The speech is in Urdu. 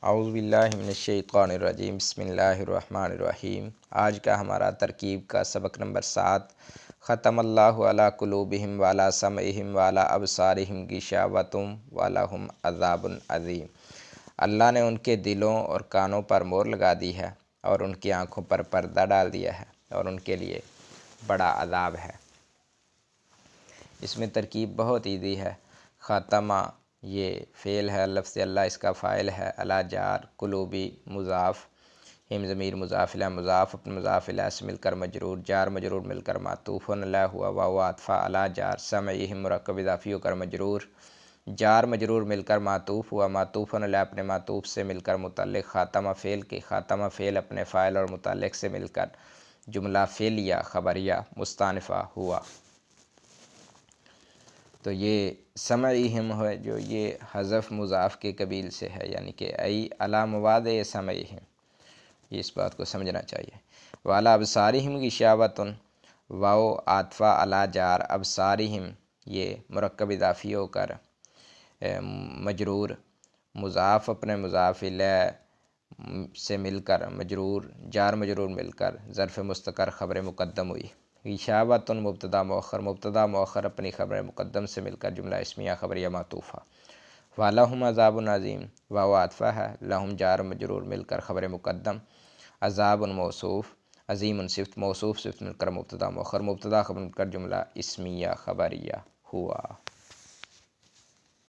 اعوذ باللہ من الشیطان الرجیم، بسم اللہ الرحمن الرحیم۔ آج کا ہمارا ترکیب کا سبق نمبر 7۔ ختم اللہ علی قلوبہم وعلی سمعہم وعلی ابصارہم غشاوۃ ولہم عذاب عظیم۔ اللہ نے ان کے دلوں اور کانوں پر مہر لگا دی ہے اور ان کی آنکھوں پر پردہ ڈال دیا ہے اور ان کے لیے بڑا عذاب ہے۔ اس میں ترکیب بہت ایزی ہے۔ ختمہ یہ فعل ہے، لفظ اللہ اس کا فاعل ہے، علی جار، قلوبی مضاف، ہم ضمیر مضاف الیہ، مضاف اپنے مضاف الیہ سے مل کر مجرور، جار مجرور مل کر معطوف علیہ ہوا، واو عاطفہ علی جار، سمعہم مرکب اضافی ہو کر مجرور، جار مجرور مل کر معطوف ہوا، معطوف علیہ اپنے معطوف سے مل کر متعلق، خاتمہ فعل کے خاتمہ فعل اپنے فاعل اور متعلق سے مل کر جملہ فعلیہ خبریہ مستأنفہ ہوا۔ تو یہ سمعہم ہے جو یہ حذف مضاف کے قبیل سے ہے، یعنی کہ ای علی مواضع سمعہم، یہ اس بات کو سمجھنا چاہیے۔ وعلی ابصارہم غشاوۃ، واو عاطفہ علی جار، ابصارہم یہ مرکب اضافی ہو کر مجرور، مضاف اپنے مضاف الیہ سے مل کر مجرور، جار مجرور مل کر ظرف مستقر خبر مقدم ہوئی۔ غشاوۃ مبتدا مؤخر، مبتدا مؤخر اپنی خبر مقدم سے مل کر جملہ اسمیہ خبریہ معطوفہ۔ وَلَهُمْ عَذَابٌ عَظِيمٌ، واو عاطفہ ہے، لہم جار مجرور مل کر خبر مقدم، عذاب موصوف، عظیم صفت، موصوف صفت مل کر مبتدا مؤخر، مبتدا خبر مل کر جملہ اسمیہ خبریہ ہوا۔